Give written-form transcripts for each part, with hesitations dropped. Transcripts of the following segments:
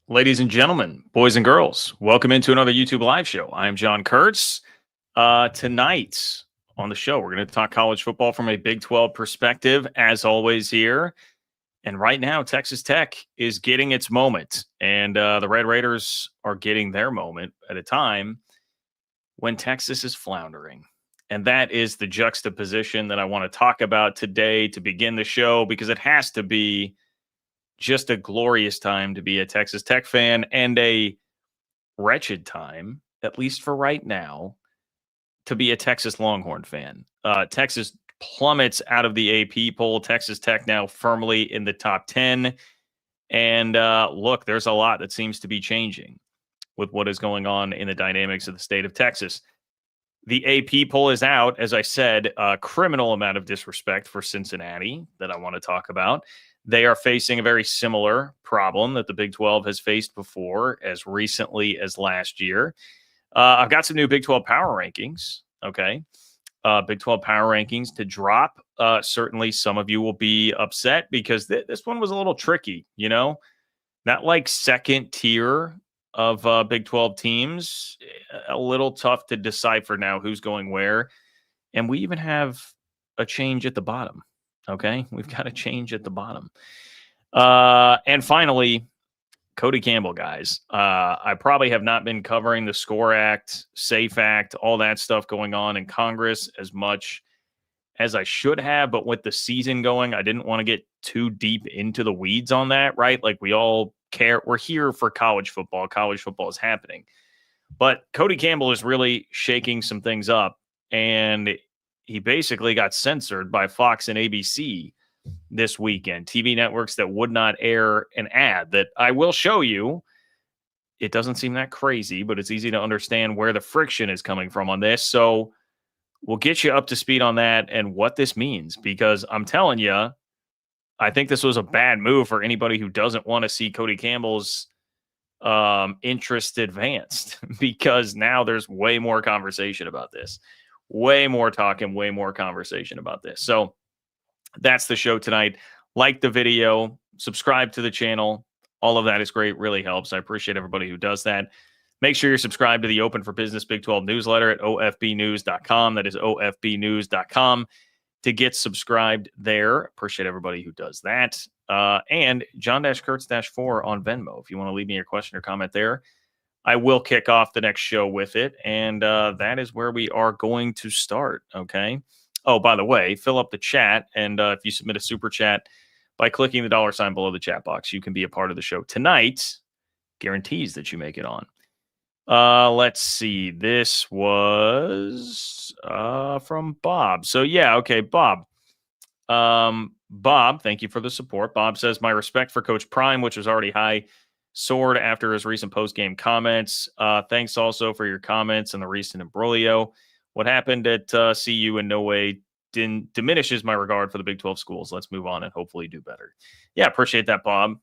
Ladies and gentlemen, boys and girls, welcome into another YouTube live show. I am John Kurtz. Tonight on the show, we're going to talk college football from a Big 12 perspective, as always here. And right now, Texas Tech is getting its moment, and the Red Raiders are getting their moment at a time when Texas is floundering. And that is the juxtaposition that I want to talk about today to begin the show, because it has to be just a glorious time to be a Texas Tech fan and a wretched time, at least for right now, to be a Texas Longhorn fan. Texas plummets out of the AP poll. Texas Tech now firmly in the top 10. And look, there's a lot that seems to be changing with what is going on in the dynamics of the state of Texas. The AP poll is out. As I said, a criminal amount of disrespect for Cincinnati that I want to talk about. They are facing a very similar problem that the Big 12 has faced before, as recently as last year. I've got some new Big 12 power rankings. Okay. Big 12 power rankings to drop. Certainly some of you will be upset because this one was a little tricky, not like second tier of Big 12 teams, a little tough to decipher now who's going where. And we even have a change at the bottom. Okay. We've got a change at the bottom. And finally, Cody Campbell, guys. I probably have not been covering the SCORE Act, SAFE Act, all that stuff going on in Congress as much as I should have. But with the season going, I didn't want to get too deep into the weeds on that, right? Like we all care. We're here for college football. College football is happening. But Cody Campbell is really shaking some things up. And he basically got censored by Fox and ABC this weekend. TV networks that would not air an ad that I will show you. It doesn't seem that crazy, but it's easy to understand where the friction is coming from on this. So we'll get you up to speed on that and what this means, because I'm telling you, I think this was a bad move for anybody who doesn't want to see Cody Campbell's interest advanced, because now there's way more conversation about this, way more talk and way more conversation about this. So that's the show tonight. Like the video, subscribe to the channel. All of that is great. Really helps. I appreciate everybody who does that. Make sure you're subscribed to the Open for Business Big 12 newsletter at ofbnews.com. That is ofbnews.com to get subscribed there. Appreciate everybody who does that. And John-Kurtz-4 on Venmo. If you want to leave me your question or comment there, I will kick off the next show with it. And that is where we are going to start. Okay. Oh, by the way, fill up the chat. And if you submit a super chat by clicking the $ below the chat box, you can be a part of the show tonight. Guarantees that you make it on. Let's see. This was from Bob. So, yeah, okay, Bob. Bob, thank you for the support. Bob says, my respect for Coach Prime, which was already high, soared after his recent post-game comments. Thanks also for your comments and the recent imbroglio. What happened at CU in no way diminishes my regard for the Big 12 schools. Let's move on and hopefully do better. Yeah, appreciate that, Bob.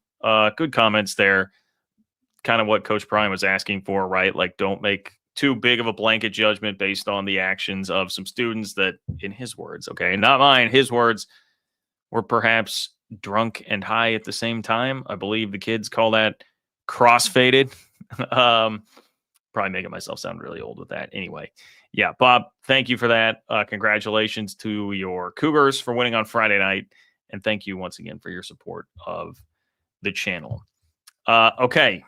Good comments there. Kind of what Coach Prime was asking for, right? Like, don't make too big of a blanket judgment based on the actions of some students that, in his words, okay, not mine, his words, were perhaps drunk and high at the same time. I believe the kids call that crossfaded. Probably making myself sound really old with that. Anyway, yeah, Bob, thank you for that. Congratulations to your Cougars for winning on Friday night. And thank you once again for your support of the channel. Okay,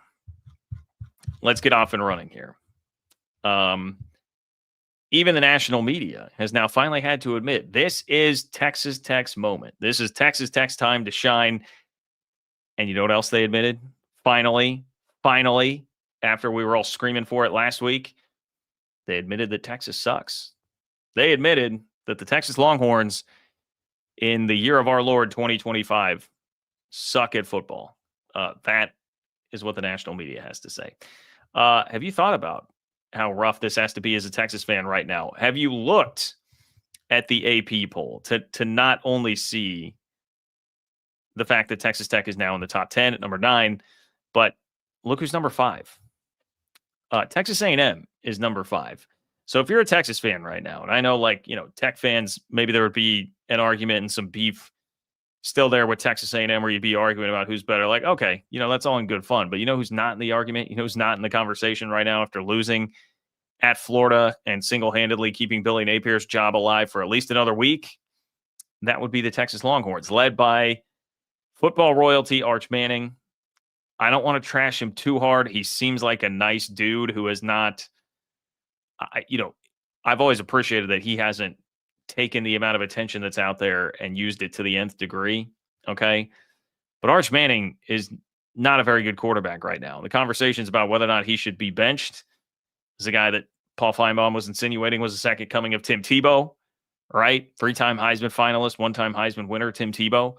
let's get off and running here. Even the national media has now finally had to admit this is Texas Tech's moment. This is Texas Tech's time to shine. And you know what else they admitted? Finally, after we were all screaming for it last week, they admitted that Texas sucks. They admitted that the Texas Longhorns in the year of our Lord 2025 suck at football. That is what the national media has to say. Have you thought about how rough this has to be as a Texas fan right now? Have you looked at the AP poll to not only see the fact that Texas Tech is now in the top 10 at number 9, but look who's number 5. Texas A&M is number 5. So if you're a Texas fan right now, and I know, Tech fans, maybe there would be an argument and some beef still there with Texas A&M where you'd be arguing about who's better. Like, okay, that's all in good fun. But you know who's not in the argument? You know who's not in the conversation right now after losing at Florida and single-handedly keeping Billy Napier's job alive for at least another week? That would be the Texas Longhorns, led by football royalty Arch Manning. I don't want to trash him too hard. He seems like a nice dude who has not, I've always appreciated that he hasn't taken the amount of attention that's out there and used it to the nth degree. Okay. But Arch Manning is not a very good quarterback right now. The conversations about whether or not he should be benched is a guy that Paul Feinbaum was insinuating was the second coming of Tim Tebow, right? 3-time Heisman finalist, 1-time Heisman winner, Tim Tebow.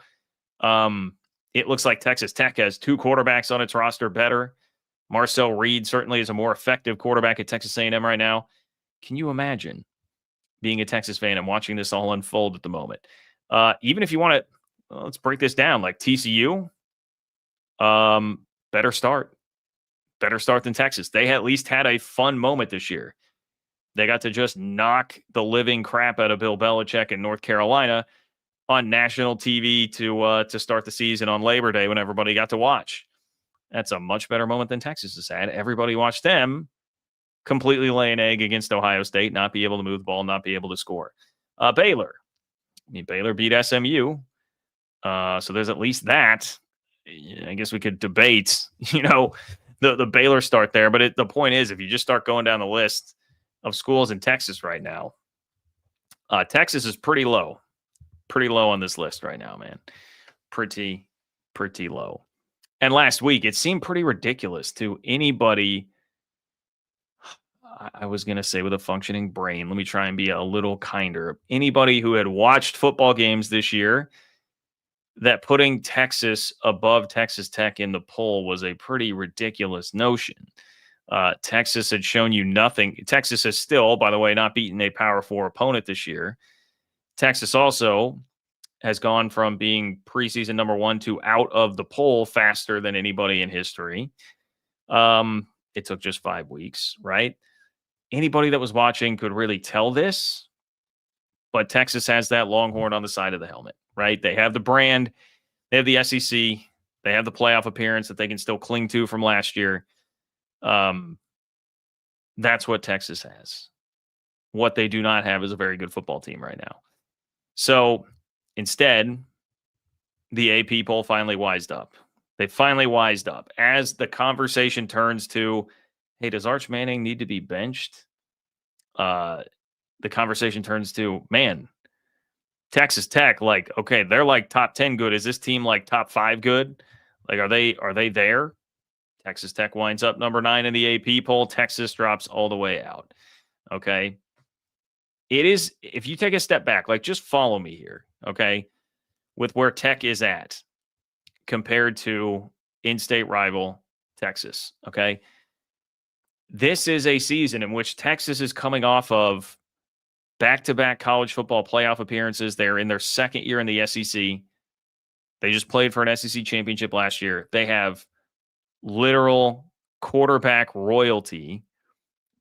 It looks like Texas Tech has 2 quarterbacks on its roster better. Marcel Reed certainly is a more effective quarterback at Texas A&M right now. Can you imagine being a Texas fan and watching this all unfold at the moment? Even if you want to, let's break this down. Like TCU, better start than Texas. They at least had a fun moment this year. They got to just knock the living crap out of Bill Belichick in North Carolina on national TV to start the season on Labor Day when everybody got to watch. That's a much better moment than Texas has had. Everybody watched them completely lay an egg against Ohio State, not be able to move the ball, not be able to score. Baylor. Baylor beat SMU. So there's at least that. I guess we could debate, the Baylor start there. But the point is, if you just start going down the list of schools in Texas right now, Texas is pretty low on this list right now, man. Pretty low. And last week, it seemed pretty ridiculous to anybody. I was going to say with a functioning brain. Let me try and be a little kinder. Anybody who had watched football games this year, that putting Texas above Texas Tech in the poll was a pretty ridiculous notion. Texas had shown you nothing. Texas has still, by the way, not beaten a Power 4 opponent this year. Texas also has gone from being preseason number 1 to out of the poll faster than anybody in history. It took just 5 weeks, right? Anybody that was watching could really tell this, but Texas has that Longhorn on the side of the helmet, right? They have the brand, they have the SEC, they have the playoff appearance that they can still cling to from last year. That's what Texas has. What they do not have is a very good football team right now. So instead, the AP poll finally wised up. They finally wised up. As the conversation turns to, hey, does Arch Manning need to be benched? The conversation turns to, man, Texas Tech, like, okay, they're like top 10 good. Is this team like top 5 good? Like, are they there? Texas Tech winds up number 9 in the AP poll. Texas drops all the way out. Okay. It is, if you take a step back, like just follow me here, okay, with where Tech is at compared to in-state rival Texas, okay? This is a season in which Texas is coming off of back-to-back college football playoff appearances. They're in their second year in the SEC. They just played for an SEC championship last year. They have literal quarterback royalty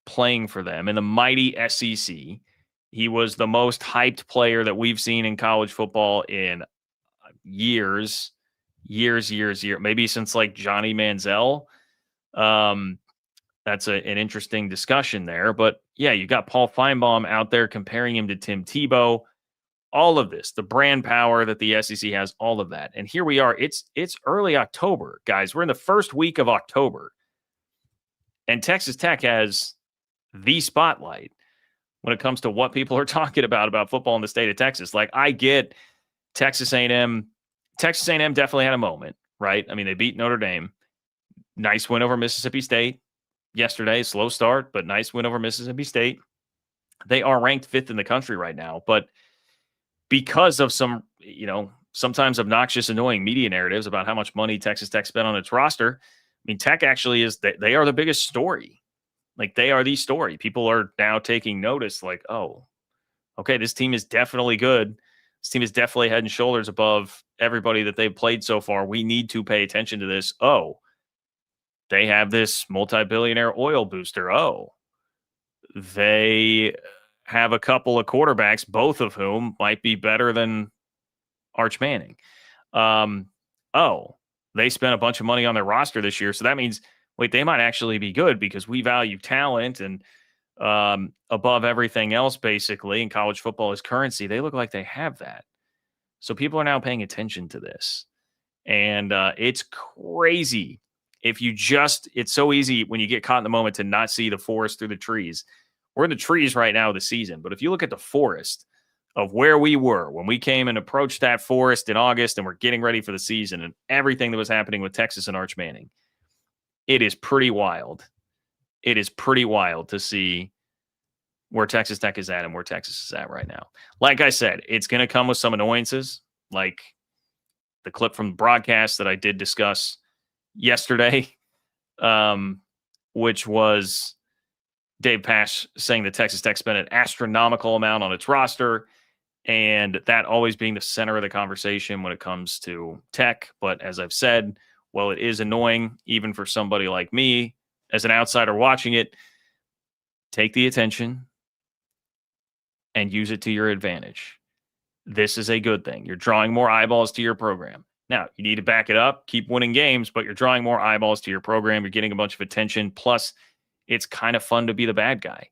playing for them in the mighty SEC. He was the most hyped player that we've seen in college football in years, maybe since like Johnny Manziel. That's an interesting discussion there. But yeah, you got Paul Feinbaum out there comparing him to Tim Tebow. All of this, the brand power that the SEC has, all of that. And here we are. It's early October, guys. We're in the first week of October. And Texas Tech has the spotlight when it comes to what people are talking about football in the state of Texas. Like, I get Texas A&M. Texas A&M definitely had a moment, right? I mean, they beat Notre Dame. Nice win over Mississippi State yesterday. Slow start, but nice win over Mississippi State. They are ranked 5th in the country right now, but because of some, sometimes obnoxious, annoying media narratives about how much money Texas Tech spent on its roster, I mean, Tech actually is, they are the biggest story. Like, they are the story. People are now taking notice, like, oh, okay, this team is definitely good. This team is definitely head and shoulders above everybody that they've played so far. We need to pay attention to this. Oh, they have this multi-billionaire oil booster. Oh, they have a couple of quarterbacks, both of whom might be better than Arch Manning. Oh, they spent a bunch of money on their roster this year. So that means, wait, they might actually be good because we value talent and above everything else, basically, in college football is currency. They look like they have that. So people are now paying attention to this. And it's crazy. It's so easy when you get caught in the moment to not see the forest through the trees. We're in the trees right now of the season. But if you look at the forest of where we were when we came and approached that forest in August and we're getting ready for the season and everything that was happening with Texas and Arch Manning, it is pretty wild. It is pretty wild to see where Texas Tech is at and where Texas is at right now. Like I said, it's going to come with some annoyances, like the clip from the broadcast that I did discuss yesterday, which was Dave Pasch saying that Texas Tech spent an astronomical amount on its roster, and that always being the center of the conversation when it comes to Tech. But as I've said, well, it is annoying, even for somebody like me, as an outsider watching it, take the attention and use it to your advantage. This is a good thing. You're drawing more eyeballs to your program. Now, you need to back it up, keep winning games, but you're drawing more eyeballs to your program. You're getting a bunch of attention. Plus, it's kind of fun to be the bad guy.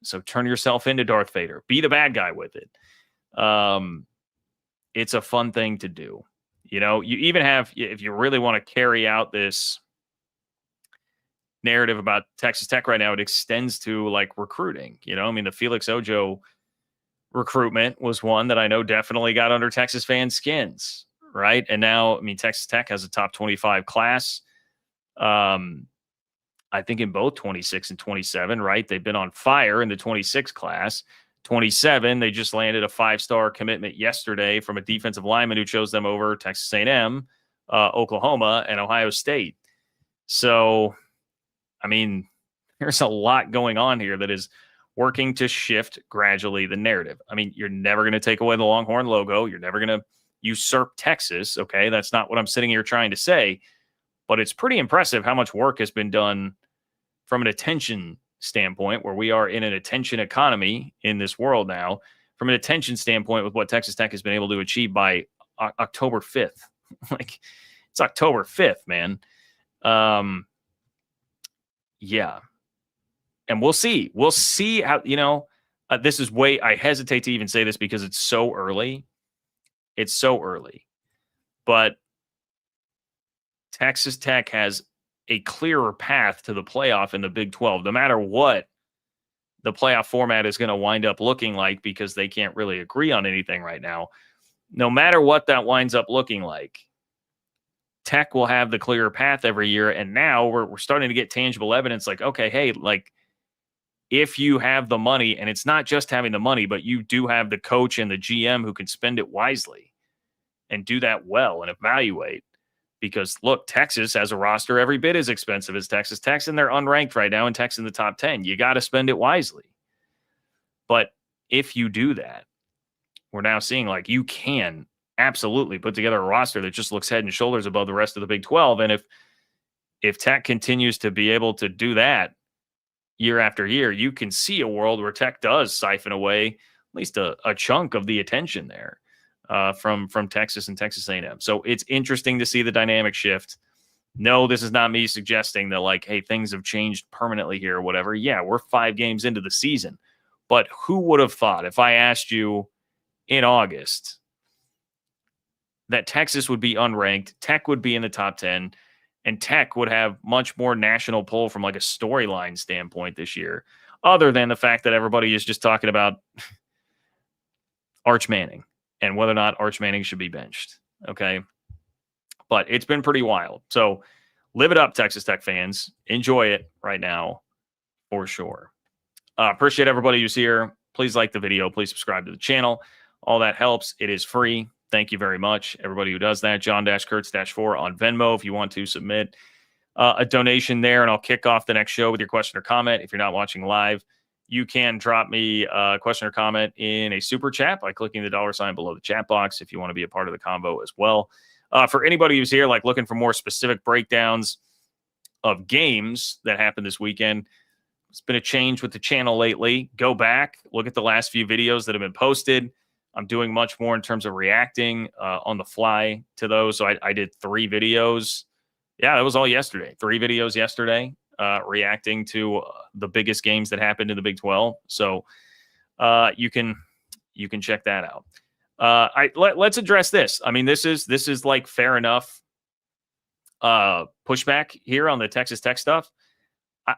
So turn yourself into Darth Vader. Be the bad guy with it. It's a fun thing to do. You know, you even have, if you really want to carry out this narrative about Texas Tech right now, it extends to like recruiting. You know, I mean, the Felix Ojo recruitment was one that I know definitely got under Texas fans' skins, right? And now, I mean, Texas Tech has a top 25 class. I think in both 26 and 27, right? They've been on fire in the 26 class. 27, they just landed a 5-star commitment yesterday from a defensive lineman who chose them over Texas A&M, Oklahoma, and Ohio State. So, I mean, there's a lot going on here that is working to shift gradually the narrative. I mean, you're never going to take away the Longhorn logo. You're never going to usurp Texas, okay? That's not what I'm sitting here trying to say. But it's pretty impressive how much work has been done from an attention standpoint, where we are in an attention economy in this world now, from an attention standpoint with what Texas Tech has been able to achieve by October 5th. Like, it's October 5th, man. Yeah. And we'll see. We'll see how, you know, this is I hesitate to even say this because it's so early. It's so early. But Texas Tech has a clearer path to the playoff in the Big 12, no matter what the playoff format is going to wind up looking like, because they can't really agree on anything right now. No matter what that winds up looking like, Tech will have the clearer path every year. And now we're starting to get tangible evidence like, okay, hey, like, if you have the money, and it's not just having the money, but you do have the coach and the GM who can spend it wisely and do that well and evaluate. Because, look, Texas has a roster every bit as expensive as Texas Tech, and they're unranked right now, and Tech's in the top 10. You got to spend it wisely. But if you do that, we're now seeing, like, you can absolutely put together a roster that just looks head and shoulders above the rest of the Big 12. And if Tech continues to be able to do that year after year, you can see a world where Tech does siphon away at least a chunk of the attention there. From Texas and Texas A&M. So it's interesting to see the dynamic shift. No, this is not me suggesting that, like, hey, things have changed permanently here or whatever. Yeah, we're 5 games into the season. But who would have thought, if I asked you in August, that Texas would be unranked, Tech would be in the top 10, and Tech would have much more national pull from like a storyline standpoint this year, other than the fact that everybody is just talking about Arch Manning and whether or not Arch Manning should be benched. Okay. But it's been pretty wild. So live it up, Texas Tech fans. Enjoy it right now for sure. Appreciate everybody who's here. Please like the video. Please subscribe to the channel. All that helps. It is free. Thank you very much, everybody who does that. John-Kurtz-4 on Venmo if you want to submit a donation there, and I'll kick off the next show with your question or comment. If you're not watching live, you can drop me a question or comment in a super chat by clicking the $ below the chat box if you want to be a part of the combo as well. For anybody who's here, like looking for more specific breakdowns of games that happened this weekend, it's been a change with the channel lately. Go back, look at the last few videos that have been posted. I'm doing much more in terms of reacting on the fly to those. So I did 3 videos. Yeah, that was all yesterday. 3 videos yesterday reacting to the biggest games that happened in the Big 12. So you can check that out. Let's address this. I mean, this is like fair enough pushback here on the Texas Tech stuff.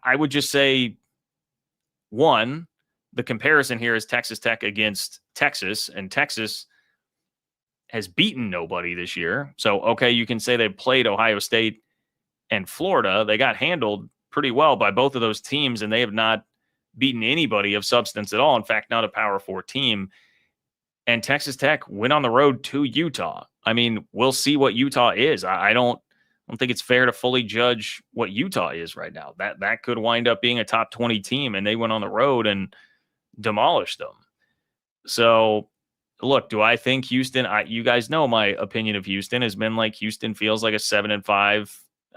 I would just say, one, the comparison here is Texas Tech against Texas, and Texas has beaten nobody this year. So, okay, you can say they played Ohio State and Florida. They got handled pretty well by both of those teams, and they have not beaten anybody of substance at all. In fact, not a Power 4 team. And Texas Tech went on the road to Utah. I mean, we'll see what Utah is. I don't think it's fair to fully judge what Utah is right now. That could wind up being a top 20 team, and they went on the road and demolished them. So, look, do I think Houston? You guys know my opinion of Houston has been like Houston feels like a 7-5,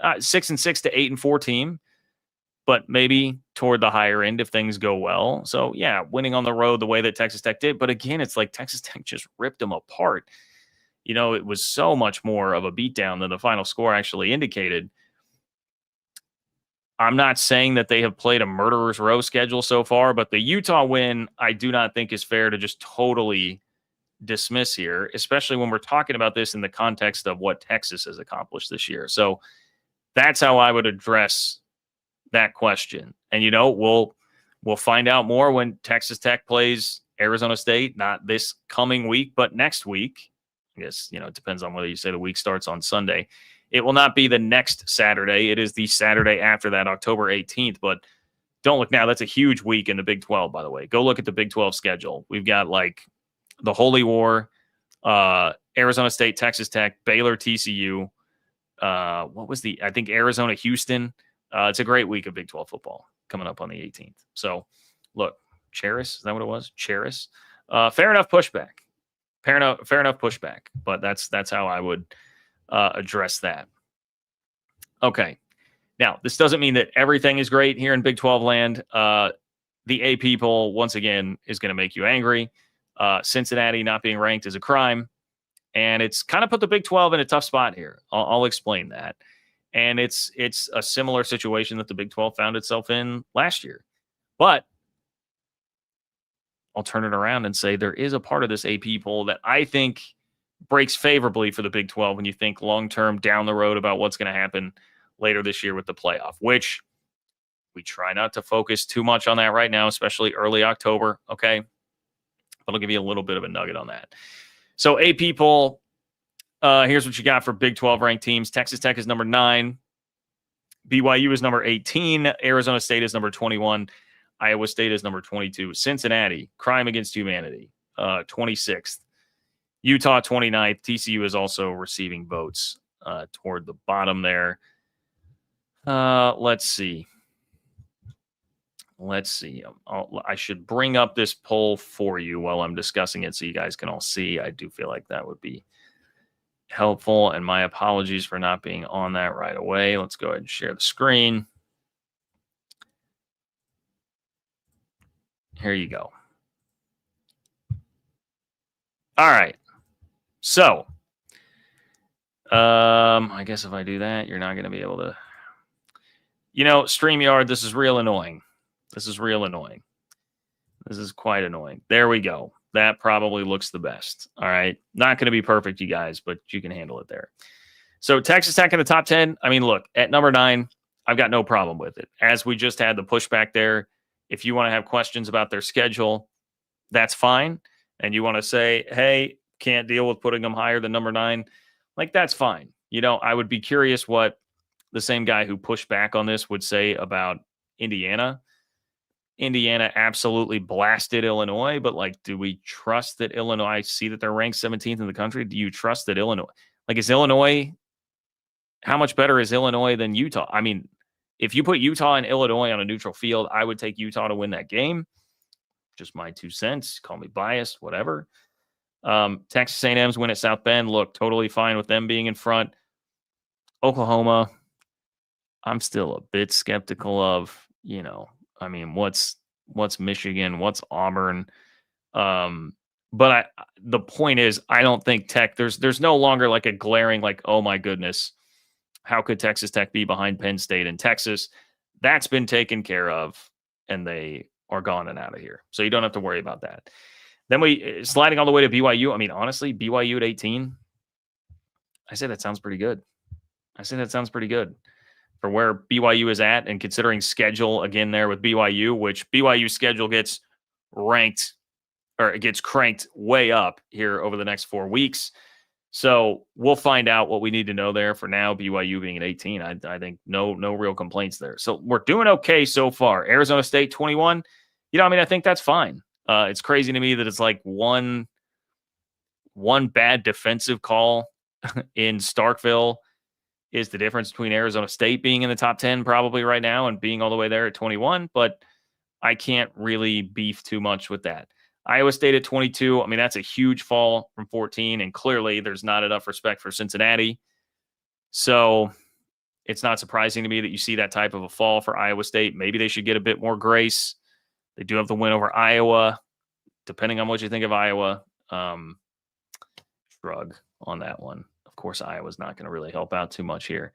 6-6 to 8-4 team, but maybe toward the higher end if things go well. So, yeah, winning on the road the way that Texas Tech did. But again, it's like Texas Tech just ripped them apart. You know, it was so much more of a beatdown than the final score actually indicated. I'm not saying that they have played a murderer's row schedule so far, but the Utah win, I do not think is fair to just totally dismiss here, especially when we're talking about this in the context of what Texas has accomplished this year. So that's how I would address that question. And, you know, we'll find out more when Texas Tech plays Arizona State, not this coming week, but next week. I guess, you know, it depends on whether you say the week starts on Sunday. It will not be the next Saturday. It is the Saturday after that, October 18th. But don't look now. That's a huge week in the Big 12, by the way. Go look at the Big 12 schedule. We've got like the Holy War, Arizona State, Texas Tech, Baylor, TCU. I think Arizona, Houston. It's a great week of Big 12 football coming up on the 18th. So, look, Cheris, is that what it was? Cheris. Fair enough pushback. Fair enough pushback. But that's how I would address that. Okay. Now, this doesn't mean that everything is great here in Big 12 land. The AP poll, once again, is going to make you angry. Cincinnati not being ranked is a crime. And it's kind of put the Big 12 in a tough spot here. I'll explain that. And it's a similar situation that the Big 12 found itself in last year. But I'll turn it around and say there is a part of this AP poll that I think breaks favorably for the Big 12 when you think long-term down the road about what's going to happen later this year with the playoff, which we try not to focus too much on that right now, especially early October, okay? But I'll give you a little bit of a nugget on that. So AP poll, here's what you got for Big 12 ranked teams. Texas Tech is number 9. BYU is number 18. Arizona State is number 21. Iowa State is number 22. Cincinnati, crime against humanity, 26th. Utah, 29th. TCU is also receiving votes toward the bottom there. Let's see. I should bring up this poll for you while I'm discussing it so you guys can all see. I do feel like that would be helpful, and my apologies for not being on that right away. Let's go ahead and share the screen. Here you go. All right. So, I guess if I do that, you're not going to be able to, StreamYard, this is real annoying. This is quite annoying. There we go. That probably looks the best. All right. Not going to be perfect, you guys, but you can handle it there. So Texas Tech in the top 10. I mean, look, at number 9, I've got no problem with it. As we just had the pushback there, if you want to have questions about their schedule, that's fine. And you want to say, hey, can't deal with putting them higher than number 9, like that's fine. I would be curious what the same guy who pushed back on this would say about Indiana. Indiana absolutely blasted Illinois, but do we trust that Illinois? I see that they're ranked 17th in the country. Do you trust that Illinois, is Illinois, how much better is Illinois than Utah? I mean, if you put Utah and Illinois on a neutral field, I would take Utah to win that game. Just my 2 cents. Call me biased, whatever. Texas A&M's win at South Bend. Look, totally fine with them being in front. Oklahoma, I'm still a bit skeptical of, what's Michigan? What's Auburn? But the point is, I don't think Tech, there's no longer like a glaring, like, oh my goodness, how could Texas Tech be behind Penn State and Texas? That's been taken care of, and they are gone and out of here. So you don't have to worry about that. Then we sliding all the way to BYU. I mean, honestly, BYU at 18, I say that sounds pretty good. For where BYU is at, and considering schedule again there with BYU, which BYU schedule gets ranked or it gets cranked way up here over the next 4 weeks. So we'll find out what we need to know there. For now, BYU being at 18, I think no real complaints there. So we're doing okay so far. Arizona State 21. I think that's fine. It's crazy to me that it's like one bad defensive call in Starkville is the difference between Arizona State being in the top 10 probably right now and being all the way there at 21. But I can't really beef too much with that. Iowa State at 22. I mean, that's a huge fall from 14, and clearly there's not enough respect for Cincinnati. So it's not surprising to me that you see that type of a fall for Iowa State. Maybe they should get a bit more grace. They do have the win over Iowa, depending on what you think of Iowa. Shrug on that one. Of course, Iowa's not going to really help out too much here.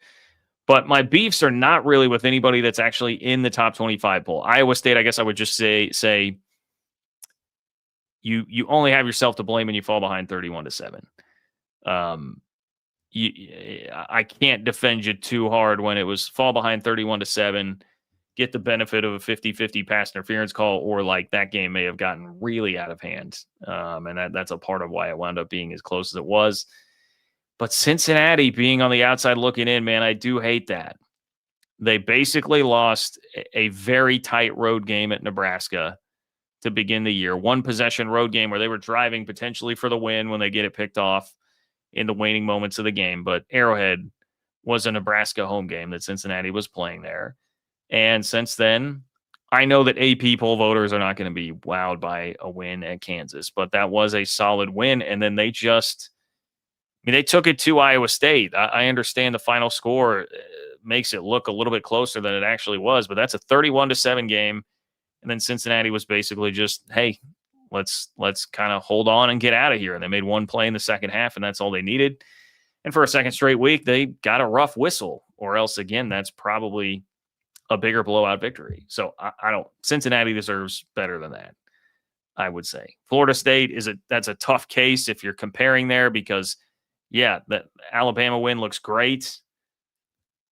But my beefs are not really with anybody that's actually in the top 25 poll. Iowa State, I guess I would just say you only have yourself to blame when you fall behind 31-7. I can't defend you too hard when it was fall behind 31-7, get the benefit of a 50-50 pass interference call, or like that game may have gotten really out of hand. And that's a part of why it wound up being as close as it was. But Cincinnati being on the outside looking in, man, I do hate that. They basically lost a very tight road game at Nebraska to begin the year. One possession road game where they were driving potentially for the win when they get it picked off in the waning moments of the game. But Arrowhead was a Nebraska home game that Cincinnati was playing there. And since then, I know that AP poll voters are not going to be wowed by a win at Kansas, but that was a solid win. And then they took it to Iowa State. I understand the final score makes it look a little bit closer than it actually was, but that's a 31-7 game. And then Cincinnati was basically just, hey, let's kind of hold on and get out of here. And they made one play in the second half, and that's all they needed. And for a second straight week, they got a rough whistle, or else, again, that's probably a bigger blowout victory. So Cincinnati deserves better than that, I would say. Florida State that's a tough case if you're comparing there, because yeah, that Alabama win looks great,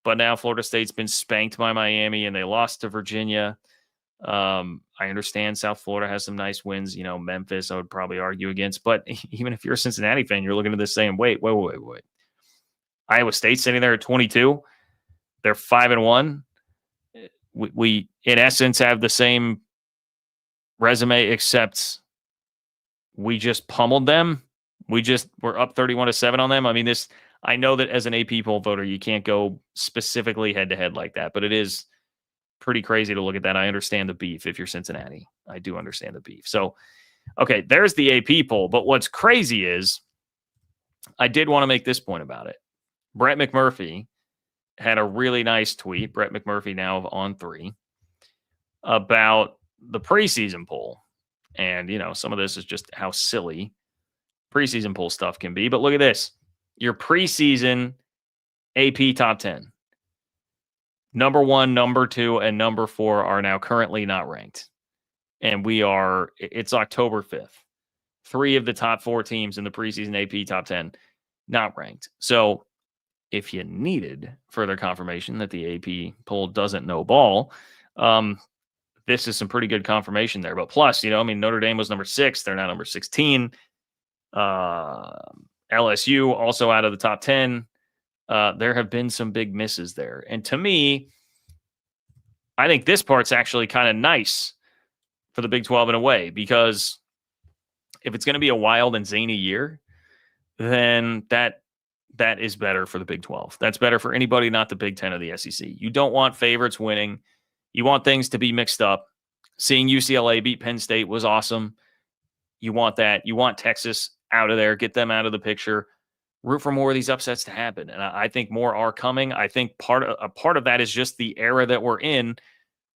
but now Florida State's been spanked by Miami and they lost to Virginia. I understand South Florida has some nice wins. Memphis, I would probably argue against. But even if you're a Cincinnati fan, you're looking at this saying, wait. Iowa State sitting there at 22. They're 5-1. We in essence have the same resume, except we just pummeled them. We're up 31-7 on them. I mean, I know that as an AP poll voter, you can't go specifically head to head like that, but it is pretty crazy to look at that. I understand the beef if you're Cincinnati. I do understand the beef. So, okay, there's the AP poll. But what's crazy is I did want to make this point about it. Brett McMurphy had a really nice tweet. Brett McMurphy now of On 3 about the preseason poll. And, some of this is just how silly preseason poll stuff can be. But look at this. Your preseason AP top 10. Number 1, number 2, and number 4 are now currently not ranked. And it's October 5th. 3 of the top 4 teams in the preseason AP top 10 not ranked. So if you needed further confirmation that the AP poll doesn't know ball, this is some pretty good confirmation there. But plus, Notre Dame was number 6. They're now number 16. LSU also out of the top 10. There have been some big misses there. And to me, I think this part's actually kind of nice for the Big 12 in a way, because if it's going to be a wild and zany year, then that is better for the Big 12. That's better for anybody, not the Big 10 of the SEC. You don't want favorites winning. You want things to be mixed up. Seeing UCLA beat Penn State was awesome. You want that. You want Texas out of there. Get them out of the picture. Root for more of these upsets to happen. And I think more are coming. I think a part of that is just the era that we're in,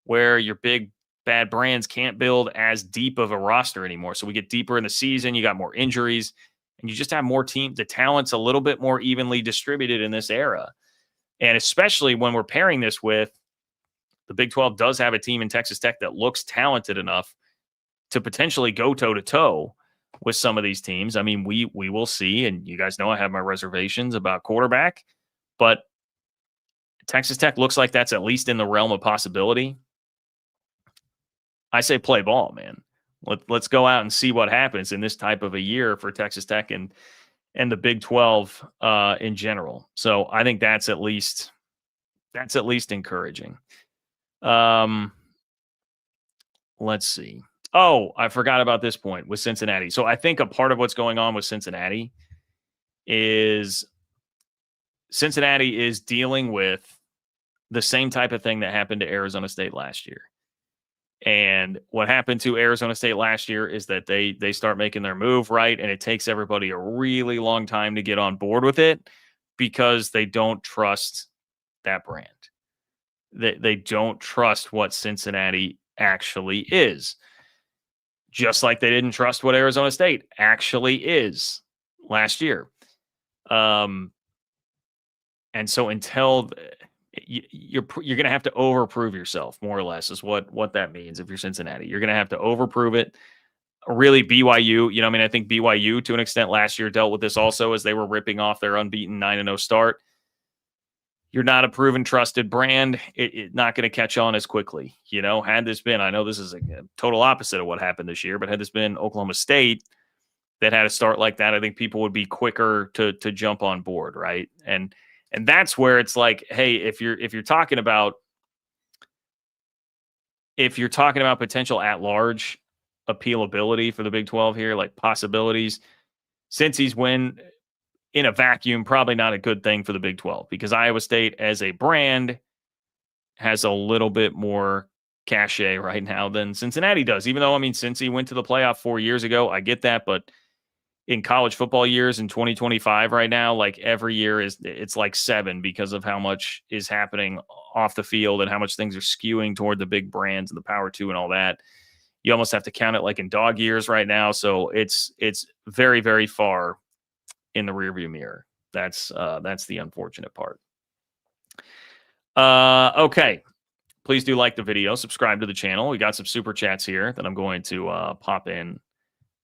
where your big bad brands can't build as deep of a roster anymore. So we get deeper in the season, you got more injuries, and you just have more teams. The talent's a little bit more evenly distributed in this era. And especially when we're pairing this with the Big 12 does have a team in Texas Tech that looks talented enough to potentially go toe-to-toe with some of these teams. I mean, we will see, and you guys know I have my reservations about quarterback, but Texas Tech looks like that's at least in the realm of possibility. I say play ball, man. Let's go out and see what happens in this type of a year for Texas Tech and the Big 12 in general. So I think that's at least encouraging. Let's see. Oh, I forgot about this point with Cincinnati. So I think a part of what's going on with Cincinnati is dealing with the same type of thing that happened to Arizona State last year. And what happened to Arizona State last year is that they start making their move, right? And it takes everybody a really long time to get on board with it because they don't trust that brand. They don't trust what Cincinnati actually is. Just like they didn't trust what Arizona State actually is last year. And so until you're going to have to overprove yourself, more or less, is what that means. If you're Cincinnati, you're going to have to overprove it. Really, BYU, I mean, I think BYU to an extent last year dealt with this also as they were ripping off their unbeaten 9-0 start. You're not a proven, trusted brand. It's not going to catch on as quickly. Had this been, I know this is a total opposite of what happened this year, but had this been Oklahoma State that had a start like that, I think people would be quicker to jump on board, right? And that's where it's like, hey, if you're talking about potential at-large appealability for the Big 12 here, like possibilities, Cincy's win in a vacuum, probably not a good thing for the Big 12 because Iowa State as a brand has a little bit more cachet right now than Cincinnati does. Even though, I mean, Cincy went to the playoff 4 years ago. I get that, but in college football years in 2025 right now, like every year it's like 7 because of how much is happening off the field and how much things are skewing toward the big brands and the Power 2 and all that. You almost have to count it like in dog years right now. So it's very, very far in the rearview mirror. That's the unfortunate part. Okay. Please do like the video, subscribe to the channel. We got some super chats here that I'm going to pop in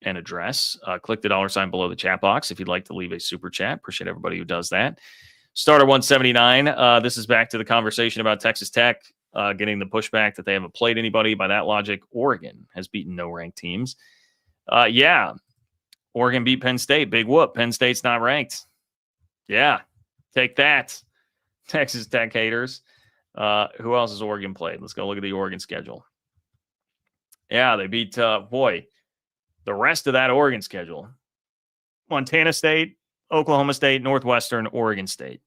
and address. Click the $ below the chat box if you'd like to leave a super chat. Appreciate everybody who does that. Starter 179. This is back to the conversation about Texas Tech getting the pushback that they haven't played anybody. By that logic, Oregon has beaten no ranked teams. Yeah. Oregon beat Penn State. Big whoop. Penn State's not ranked. Yeah. Take that, Texas Tech haters. Who else has Oregon played? Let's go look at the Oregon schedule. Yeah, they beat, the rest of that Oregon schedule. Montana State, Oklahoma State, Northwestern, Oregon State,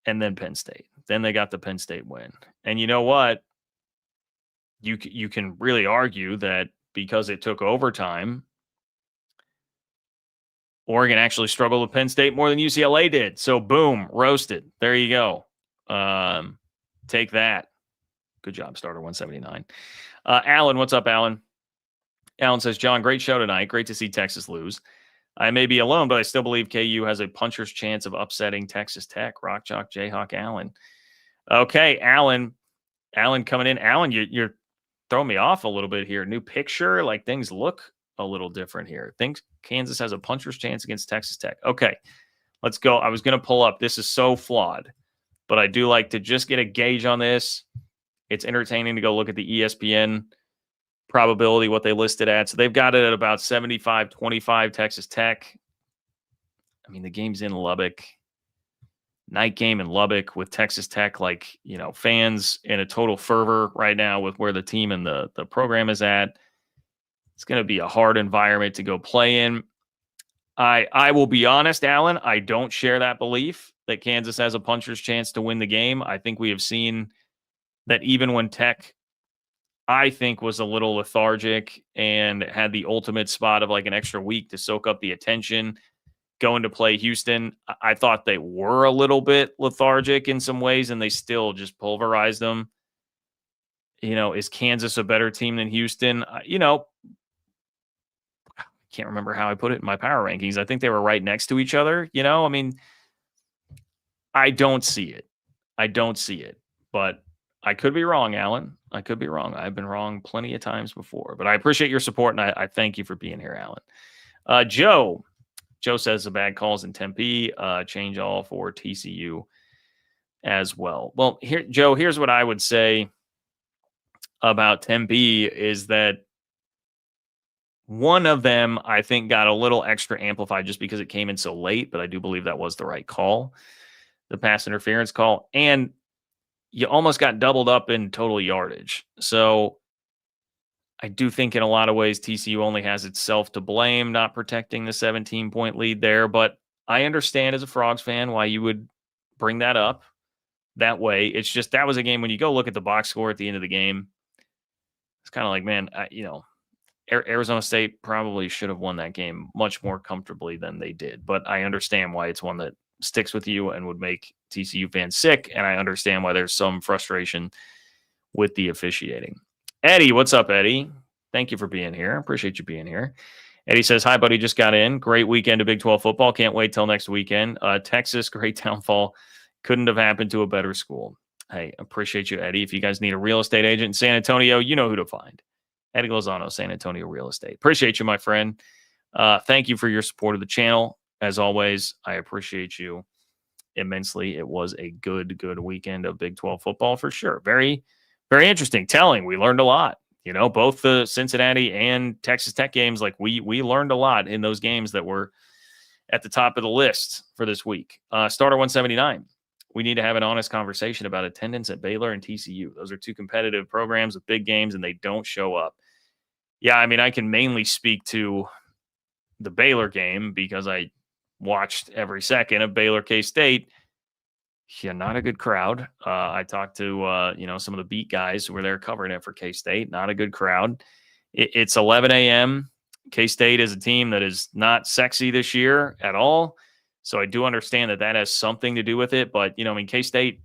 and then Penn State. Then they got the Penn State win. And you know what? You can really argue that because it took overtime, Oregon actually struggled with Penn State more than UCLA did. So, boom, roasted. There you go. Take that. Good job, starter 179. Alan, what's up, Alan? Alan says, John, great show tonight. Great to see Texas lose. I may be alone, but I still believe KU has a puncher's chance of upsetting Texas Tech. Rock Jock Jayhawk Allen. Okay, Alan coming in. Alan, you're throwing me off a little bit here. New picture, like things look a little different here. Think Kansas has a puncher's chance against Texas Tech. Okay, let's go. I was going to pull up. This is so flawed, but I do like to just get a gauge on this. It's entertaining to go look at the ESPN probability, what they listed at. So they've got it at about 75-25 Texas Tech. I mean, the game's in Lubbock. Night game in Lubbock with Texas Tech, like, fans in a total fervor right now with where the team and the program is at. It's going to be a hard environment to go play in. I will be honest, Alan, I don't share that belief that Kansas has a puncher's chance to win the game. I think we have seen that even when Tech, I think, was a little lethargic and had the ultimate spot of like an extra week to soak up the attention going to play Houston, I thought they were a little bit lethargic in some ways and they still just pulverized them. Is Kansas a better team than Houston? Can't remember how I put it in my power rankings. I think they were right next to each other. I don't see it. But I could be wrong, Alan. I could be wrong. I've been wrong plenty of times before, but I appreciate your support and I thank you for being here, Alan. Joe says the bad calls in Tempe, change all for TCU as well. Well, here, Joe, here's what I would say about Tempe is that one of them, I think, got a little extra amplified just because it came in so late, but I do believe that was the right call, the pass interference call. And you almost got doubled up in total yardage. So I do think in a lot of ways, TCU only has itself to blame, not protecting the 17-point lead there. But I understand as a Frogs fan why you would bring that up that way. It's just that was a game when you go look at the box score at the end of the game. It's kind of like, man, Arizona State probably should have won that game much more comfortably than they did. But I understand why it's one that sticks with you and would make TCU fans sick. And I understand why there's some frustration with the officiating. Eddie, what's up, Eddie? Thank you for being here. I appreciate you being here. Eddie says, hi, buddy. Just got in. Great weekend of Big 12 football. Can't wait till next weekend. Texas, great downfall. Couldn't have happened to a better school. Hey, appreciate you, Eddie. If you guys need a real estate agent in San Antonio, you know who to find. Eddie Lozano, San Antonio Real Estate. Appreciate you, my friend. Thank you for your support of the channel. As always, I appreciate you immensely. It was a good weekend of Big 12 football for sure. Very, very interesting. Telling. We learned a lot. Both the Cincinnati and Texas Tech games, like we learned a lot in those games that were at the top of the list for this week. Starter 179. We need to have an honest conversation about attendance at Baylor and TCU. Those are two competitive programs with big games, and they don't show up. Yeah, I mean, I can mainly speak to the Baylor game because I watched every second of Baylor K-State. Yeah, not a good crowd. I talked to, some of the beat guys who were there covering it for K-State. Not a good crowd. It's 11 a.m. K-State is a team that is not sexy this year at all. So I do understand that has something to do with it. But, K-State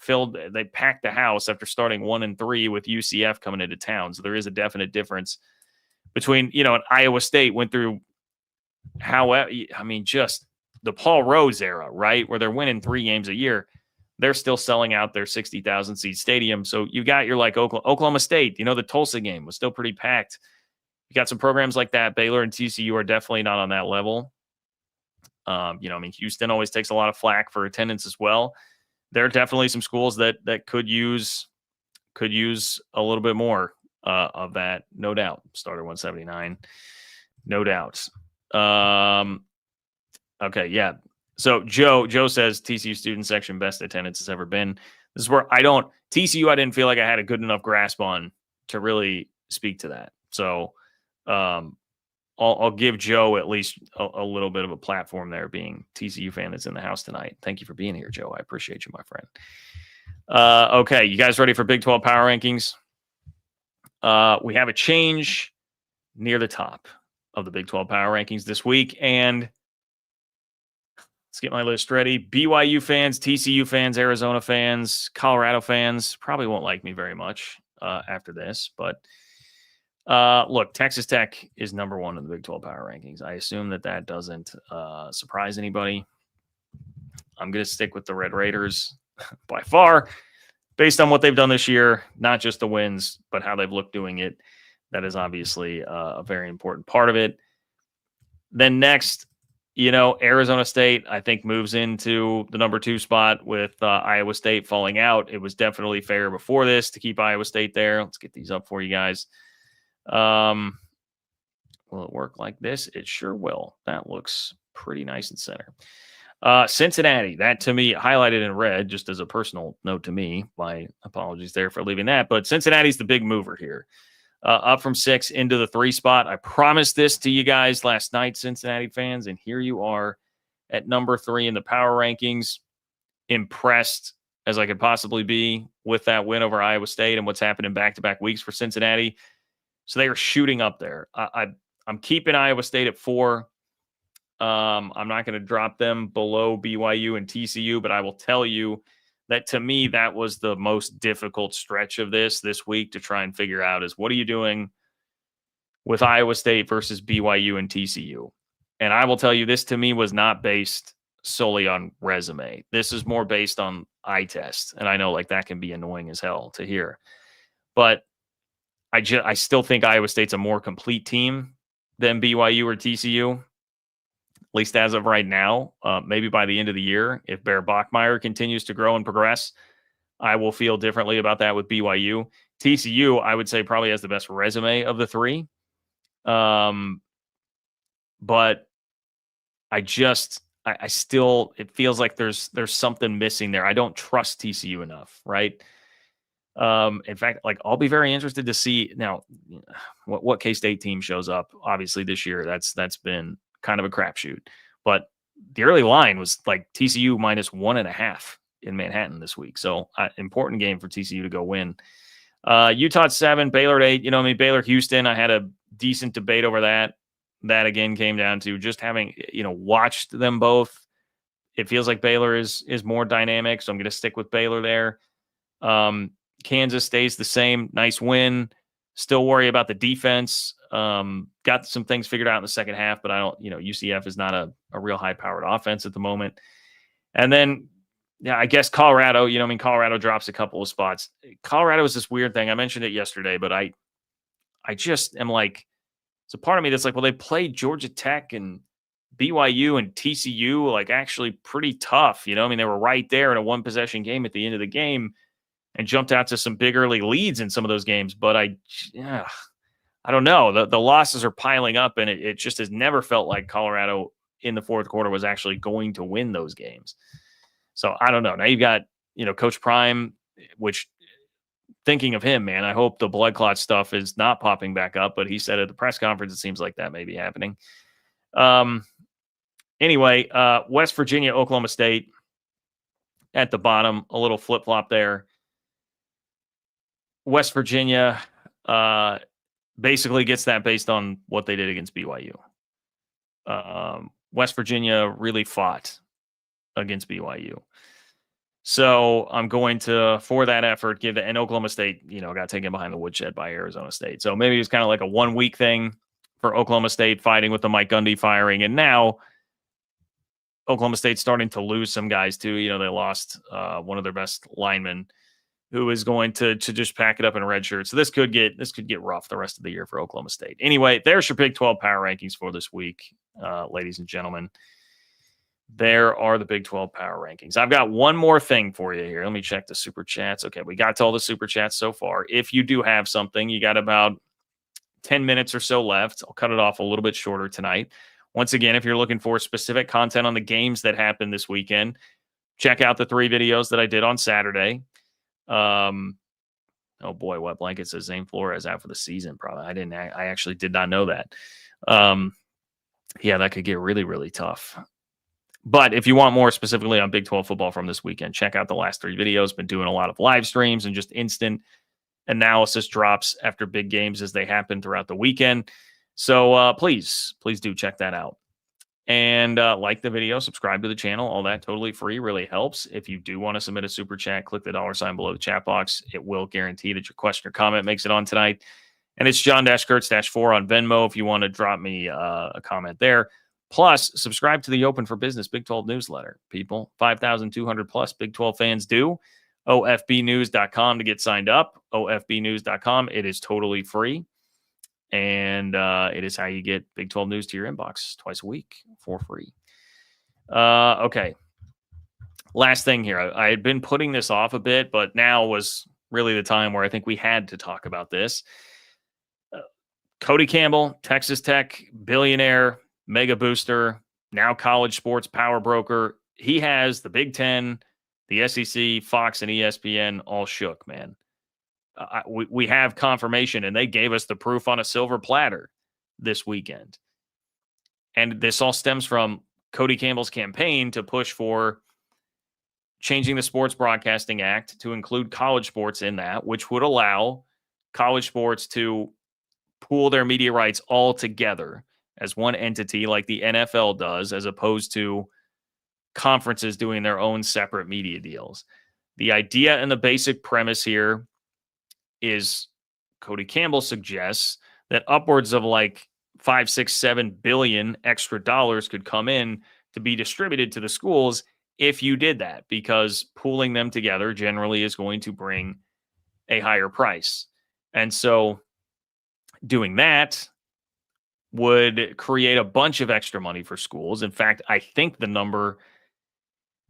they packed the house after starting 1-3 with UCF coming into town. So there is a definite difference between, an Iowa State went through just the Paul Rose era, right? Where they're winning 3 games a year. They're still selling out their 60,000 seat stadium. So you got your Oklahoma State, the Tulsa game was still pretty packed. You got some programs like that. Baylor and TCU are definitely not on that level. Houston always takes a lot of flack for attendance as well. There are definitely some schools that could use a little bit more of that, no doubt. Starter 179, no doubt. Okay, yeah. So Joe says TCU student section best attendance has ever been. This is where TCU. I didn't feel like I had a good enough grasp on to really speak to that. So I'll give Joe at least a little bit of a platform there, being TCU fan that's in the house tonight. Thank you for being here, Joe. I appreciate you, my friend. Okay, you guys ready for Big 12 power rankings? We have a change near the top of the Big 12 power rankings this week, and let's get my list ready. BYU fans, TCU fans, Arizona fans, Colorado fans probably won't like me very much after this, but look, Texas Tech is number 1 in the Big 12 power rankings. I assume that doesn't surprise anybody. I'm going to stick with the Red Raiders by far, based on what they've done this year, not just the wins, but how they've looked doing it. That is obviously a very important part of it. Then next, Arizona State, I think, moves into the number 2 spot with Iowa State falling out. It was definitely fair before this to keep Iowa State there. Let's get these up for you guys. Will it work like this? It sure will. That looks pretty nice and center. Cincinnati, that to me highlighted in red, just as a personal note to me. My apologies there for leaving that, but Cincinnati's the big mover here. Up from 6 into the 3 spot. I promised this to you guys last night, Cincinnati fans, and here you are at number 3 in the power rankings. Impressed as I could possibly be with that win over Iowa State and what's happened in back-to-back weeks for Cincinnati. So they are shooting up there. I'm keeping Iowa State at 4. I'm not going to drop them below BYU and TCU, but I will tell you That, to me, that was the most difficult stretch of this week to try and figure out is what are you doing with Iowa State versus BYU and TCU? And I will tell you, this to me was not based solely on resume. This is more based on eye test. And I know like that can be annoying as hell to hear. But I still think Iowa State's a more complete team than BYU or TCU, at least as of right now. Maybe by the end of the year, if Bear Bachmeier continues to grow and progress, I will feel differently about that with BYU. TCU, I would say, probably has the best resume of the three. But I still, it feels like there's something missing there. I don't trust TCU enough, right? In fact, like I'll be very interested to see now what K-State team shows up. Obviously, this year that's been kind of a crapshoot. But the early line was like TCU minus 1.5 in Manhattan this week. So important game for TCU to go win. Utah at 7, Baylor at 8. Baylor Houston. I had a decent debate over that. That again came down to just having watched them both. It feels like Baylor is more dynamic, so I'm going to stick with Baylor there. Kansas stays the same. Nice win. Still worry about the defense. Got some things figured out in the second half, but I don't, UCF is not a real high-powered offense at the moment. And then, I guess Colorado, Colorado drops a couple of spots. Colorado is this weird thing. I mentioned it yesterday, but I just am like, it's a part of me that's like, well, they played Georgia Tech and BYU and TCU, like actually pretty tough. They were right there in a one-possession game at the end of the game and jumped out to some big early leads in some of those games. But I don't know. The losses are piling up, and it just has never felt like Colorado in the fourth quarter was actually going to win those games. So I don't know. Now you've got, Coach Prime, which thinking of him, man, I hope the blood clot stuff is not popping back up, but he said at the press conference, it seems like that may be happening. Anyway, West Virginia, Oklahoma State at the bottom, a little flip-flop there. West Virginia basically gets that based on what they did against BYU. West Virginia really fought against BYU. So I'm going to, for that effort, give it, and Oklahoma State, got taken behind the woodshed by Arizona State. So maybe it's kind of like a 1 week thing for Oklahoma State fighting with the Mike Gundy firing. And now Oklahoma State's starting to lose some guys too. They lost one of their best linemen who is going to just pack it up in a red shirt. So this could get rough the rest of the year for Oklahoma State. Anyway, there's your Big 12 power rankings for this week, ladies and gentlemen. There are the Big 12 power rankings. I've got one more thing for you here. Let me check the super chats. Okay, we got to all the super chats so far. If you do have something, you got about 10 minutes or so left. I'll cut it off a little bit shorter tonight. Once again, if you're looking for specific content on the games that happened this weekend, check out the 3 videos that I did on Saturday. Oh boy, Wet Blanket says Zane Flores out for the season. Probably. I actually did not know that. Yeah, that could get really, really tough. But if you want more specifically on Big 12 football from this weekend, check out the last 3 videos. Been doing a lot of live streams and just instant analysis drops after big games as they happen throughout the weekend. So please do check that out. And like the video, subscribe to the channel. All that totally free, really helps. If you do want to submit a super chat, click the $ below the chat box. It will guarantee that your question or comment makes it on tonight. And it's John-Kurtz-4 on Venmo if you want to drop me a comment there. Plus, subscribe to the Open for Business Big 12 newsletter, people. 5,200 plus Big 12 fans do. OFBnews.com to get signed up. OFBnews.com. It is totally free. And it is how you get Big 12 news to your inbox twice a week for free. Okay. Last thing here. I had been putting this off a bit, but now was really the time where I think we had to talk about this. Cody Campbell, Texas Tech, billionaire, mega booster, now college sports power broker. He has the Big Ten, the SEC, Fox, and ESPN all shook, man. We have confirmation, and they gave us the proof on a silver platter this weekend. And this all stems from Cody Campbell's campaign to push for changing the Sports Broadcasting Act to include college sports in that, which would allow college sports to pool their media rights all together as one entity like the NFL does, as opposed to conferences doing their own separate media deals. The idea and the basic premise here is Cody Campbell suggests that upwards of like 5, 6, 7 billion extra dollars could come in to be distributed to the schools if you did that, because pooling them together generally is going to bring a higher price. And so doing that would create a bunch of extra money for schools. In fact, I think the number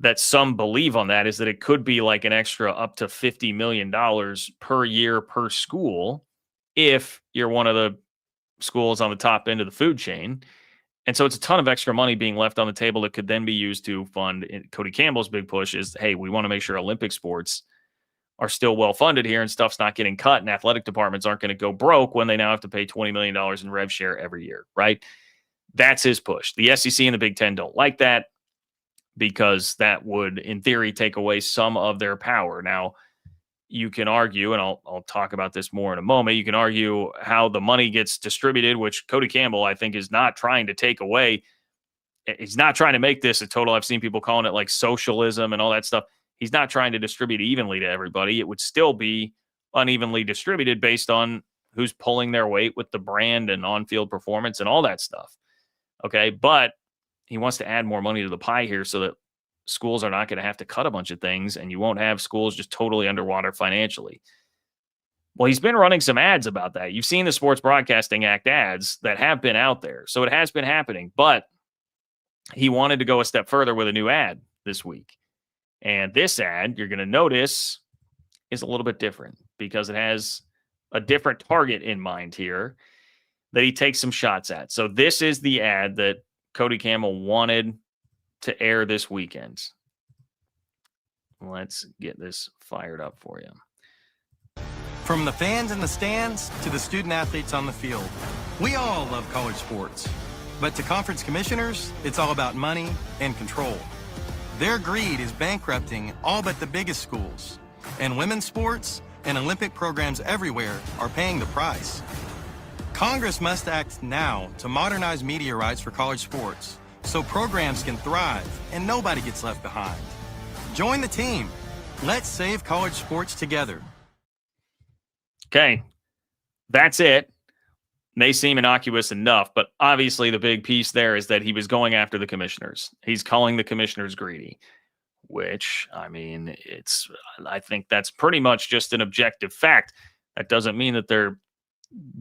that some believe on that is that it could be like an extra up to $50 million per year per school if you're one of the schools on the top end of the food chain. And so it's a ton of extra money being left on the table that could then be used to fund. Cody Campbell's big push is, hey, we want to make sure Olympic sports are still well funded here and stuff's not getting cut, and athletic departments aren't going to go broke when they now have to pay $20 million in rev share every year, right? That's his push. The SEC and the Big Ten don't like that, because that would, in theory, take away some of their power. Now, you can argue, and I'll talk about this more in a moment, you can argue how the money gets distributed, which Cody Campbell, I think, is not trying to take away. He's not trying to make this a total, I've seen people calling it like socialism and all that stuff. He's not trying to distribute evenly to everybody. It would still be unevenly distributed based on who's pulling their weight with the brand and on-field performance and all that stuff. Okay, but he wants to add more money to the pie here so that schools are not going to have to cut a bunch of things, and you won't have schools just totally underwater financially. Well, he's been running some ads about that. You've seen the Sports Broadcasting Act ads that have been out there. So it has been happening, but he wanted to go a step further with a new ad this week. And this ad, you're going to notice, is a little bit different because it has a different target in mind here that he takes some shots at. So this is the ad that Cody Campbell wanted to air this weekend. Let's get this fired up for you. From the fans in the stands to the student athletes on the field, we all love college sports. But to conference commissioners, it's all about money and control. Their greed is bankrupting all but the biggest schools. And women's sports and Olympic programs everywhere are paying the price. Congress must act now to modernize media rights for college sports so programs can thrive and nobody gets left behind. Join the team. Let's save college sports together. Okay, that's it. May seem innocuous enough, but obviously the big piece there is that he was going after the commissioners. He's calling the commissioners greedy, which, I mean, I think that's pretty much just an objective fact. That doesn't mean that they're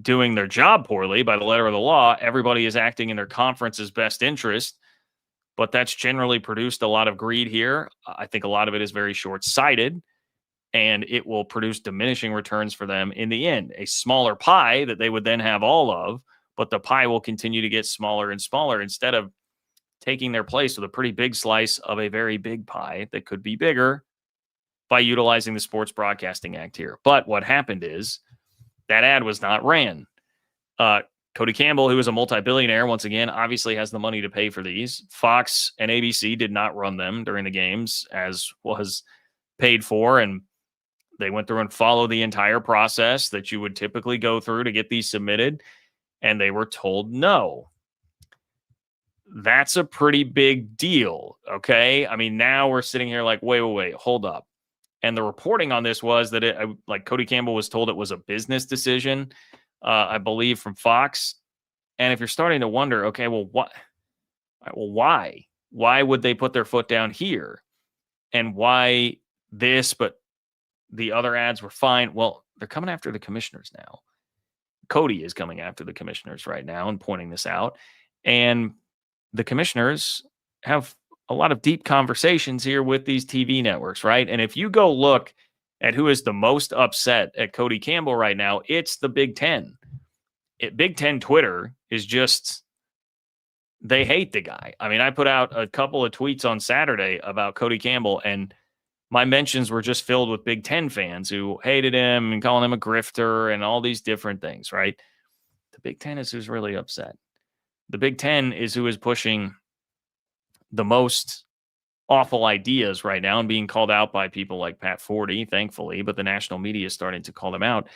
doing their job poorly by the letter of the law. Everybody is acting in their conference's best interest, but that's generally produced a lot of greed here. I think a lot of it is very short-sighted, and it will produce diminishing returns for them in the end. A smaller pie that they would then have all of, but the pie will continue to get smaller and smaller instead of taking their place with a pretty big slice of a very big pie that could be bigger by utilizing the Sports Broadcasting Act here. But what happened is that ad was not ran. Cody Campbell, who is a multi-billionaire, once again, obviously has the money to pay for these. Fox and ABC did not run them during the games, as was paid for, and they went through and followed the entire process that you would typically go through to get these submitted, and they were told no. That's a pretty big deal, okay? I mean, now we're sitting here like, wait, hold up. And the reporting on this was that like Cody Campbell was told it was a business decision, I believe, from Fox. And if you're starting to wonder, okay, well, why? Why would they put their foot down here? And why this, but the other ads were fine? Well, they're coming after the commissioners now. Cody is coming after the commissioners right now and pointing this out. And the commissioners have a lot of deep conversations here with these TV networks, right? And if you go look at who is the most upset at Cody Campbell right now, it's the Big Ten. Big Ten Twitter is just, they hate the guy. I mean, I put out a couple of tweets on Saturday about Cody Campbell, and my mentions were just filled with Big Ten fans who hated him and calling him a grifter and all these different things, right? The Big Ten is who's really upset. The Big Ten is who is pushing the most awful ideas right now and being called out by people like Pat Forty, thankfully, but the national media is starting to call them out.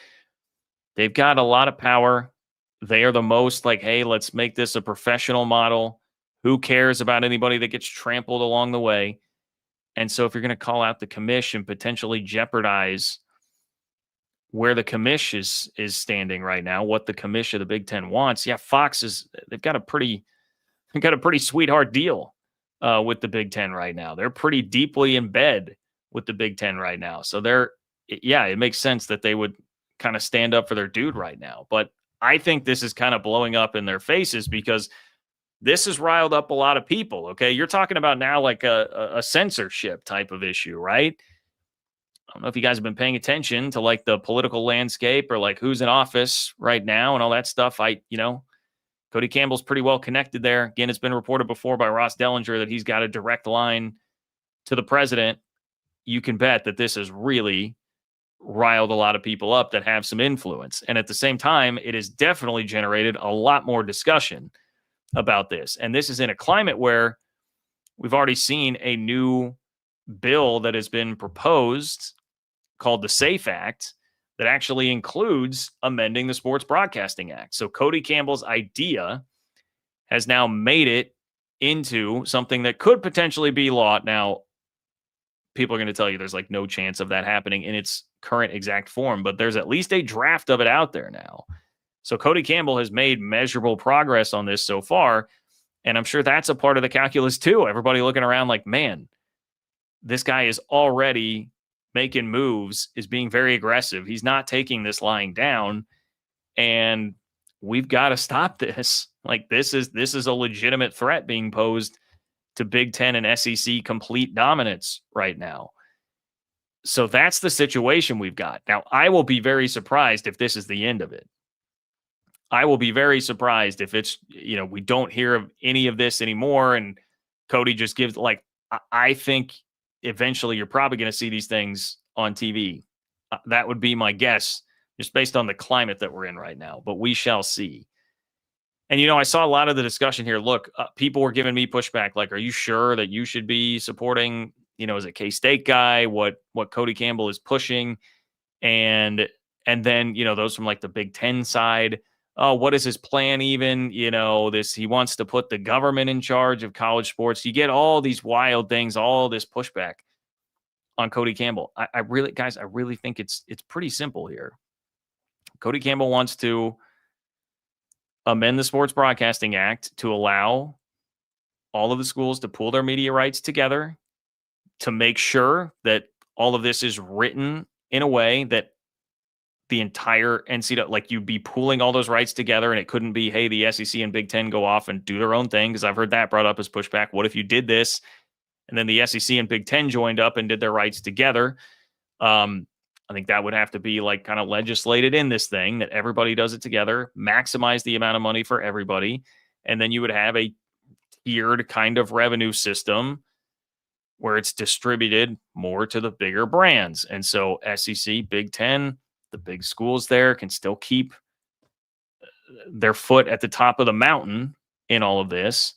They've got a lot of power. They are the most like, hey, let's make this a professional model. Who cares about anybody that gets trampled along the way? And so if you're going to call out the commission, potentially jeopardize where the commission is standing right now, what the commission of the Big Ten wants. Yeah, they've got a pretty sweetheart deal with the Big Ten right now. They're pretty deeply in bed with the Big Ten right now. So it makes sense that they would kind of stand up for their dude right now. But I think this is kind of blowing up in their faces because this has riled up a lot of people. Okay. You're talking about now like a censorship type of issue, right? I don't know if you guys have been paying attention to like the political landscape or like who's in office right now and all that stuff. Cody Campbell's pretty well connected there. Again, it's been reported before by Ross Dellinger that he's got a direct line to the president. You can bet that this has really riled a lot of people up that have some influence. And at the same time, it has definitely generated a lot more discussion about this. And this is in a climate where we've already seen a new bill that has been proposed called the SAFE Act that actually includes amending the Sports Broadcasting Act. So Cody Campbell's idea has now made it into something that could potentially be law. Now, people are going to tell you there's like no chance of that happening in its current exact form, but there's at least a draft of it out there now. So Cody Campbell has made measurable progress on this so far, and I'm sure that's a part of the calculus too. Everybody looking around like, man, this guy is already making moves, is being very aggressive. He's not taking this lying down, and we've got to stop this. Like this is a legitimate threat being posed to Big Ten and SEC complete dominance right now. So that's the situation we've got. Now, I will be very surprised if this is the end of it. I will be very surprised if it's, we don't hear of any of this anymore and Cody just gives, like, I think eventually you're probably going to see these things on TV. That would be my guess, just based on the climate that we're in right now. But we shall see. And, I saw a lot of the discussion here. Look, people were giving me pushback. Like, are you sure that you should be supporting, as a K-State guy, what Cody Campbell is pushing? And then, those from like the Big Ten side, oh, what is his plan even? He wants to put the government in charge of college sports. You get all these wild things, all this pushback on Cody Campbell. I really think it's pretty simple here. Cody Campbell wants to amend the Sports Broadcasting Act to allow all of the schools to pool their media rights together to make sure that all of this is written in a way that the entire NCAA, like you'd be pooling all those rights together and it couldn't be, hey, the SEC and Big Ten go off and do their own thing. Because I've heard that brought up as pushback. What if you did this and then the SEC and Big Ten joined up and did their rights together? I think that would have to be like kind of legislated in this thing that everybody does it together, maximize the amount of money for everybody. And then you would have a tiered kind of revenue system where it's distributed more to the bigger brands. And so SEC, Big Ten, the big schools there can still keep their foot at the top of the mountain in all of this.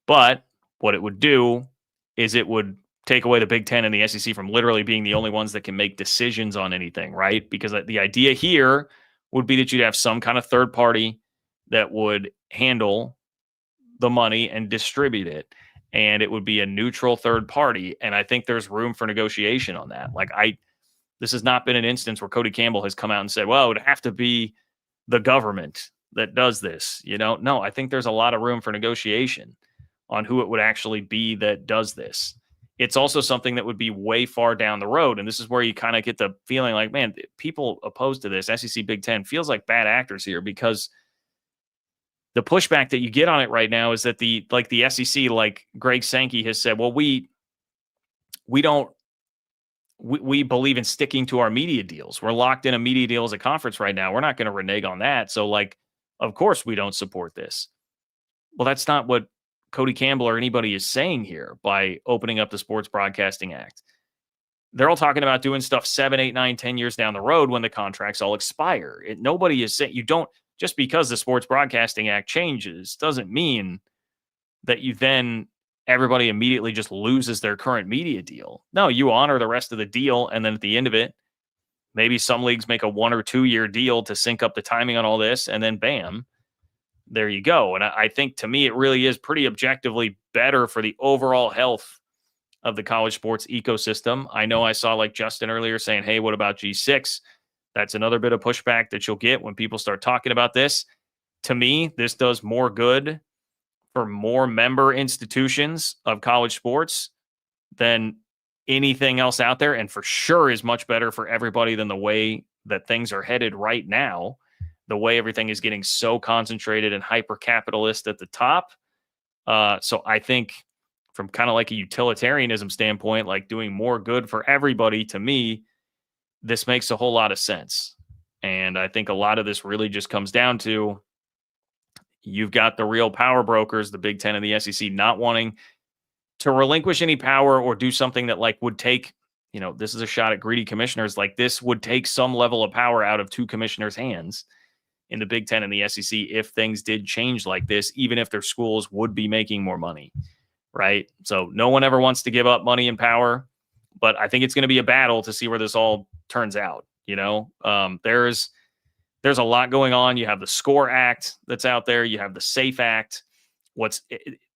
But what it would do is it would take away the Big Ten and the SEC from literally being the only ones that can make decisions on anything, right? Because the idea here would be that you'd have some kind of third party that would handle the money and distribute it. And it would be a neutral third party. And I think there's room for negotiation on that. This has not been an instance where Cody Campbell has come out and said, well, it would have to be the government that does this. No, I think there's a lot of room for negotiation on who it would actually be that does this. It's also something that would be way far down the road. And this is where you kind of get the feeling like, man, people opposed to this, SEC Big Ten, feels like bad actors here, because the pushback that you get on it right now is that the SEC, like Greg Sankey has said, well, we believe in sticking to our media deals. We're locked in a media deal as a conference right now. We're not going to renege on that. So of course we don't support this. Well, that's not what Cody Campbell or anybody is saying here by opening up the Sports Broadcasting Act. They're all talking about doing stuff 7, 8, 9, 10 years down the road when the contracts all expire. Nobody is saying, just because the Sports Broadcasting Act changes doesn't mean that everybody immediately just loses their current media deal. No, you honor the rest of the deal. And then at the end of it, maybe some leagues make a 1 or 2 year deal to sync up the timing on all this. And then bam, there you go. And I think, to me, it really is pretty objectively better for the overall health of the college sports ecosystem. I know I saw like Justin earlier saying, hey, what about G6? That's another bit of pushback that you'll get when people start talking about this. To me, this does more good for more member institutions of college sports than anything else out there, and for sure is much better for everybody than the way that things are headed right now, the way everything is getting so concentrated and hyper capitalist at the top. So I think from kind of like a utilitarianism standpoint, like doing more good for everybody, to me, this makes a whole lot of sense. And I think a lot of this really just comes down to you've got the real power brokers, the Big Ten and the SEC, not wanting to relinquish any power or do something that like would take, this is a shot at greedy commissioners. Like this would take some level of power out of two commissioners' hands in the Big Ten and the SEC if things did change like this, even if their schools would be making more money, right? So no one ever wants to give up money and power, but I think it's going to be a battle to see where this all turns out. There's a lot going on. You have the SCORE Act that's out there. You have the SAFE Act.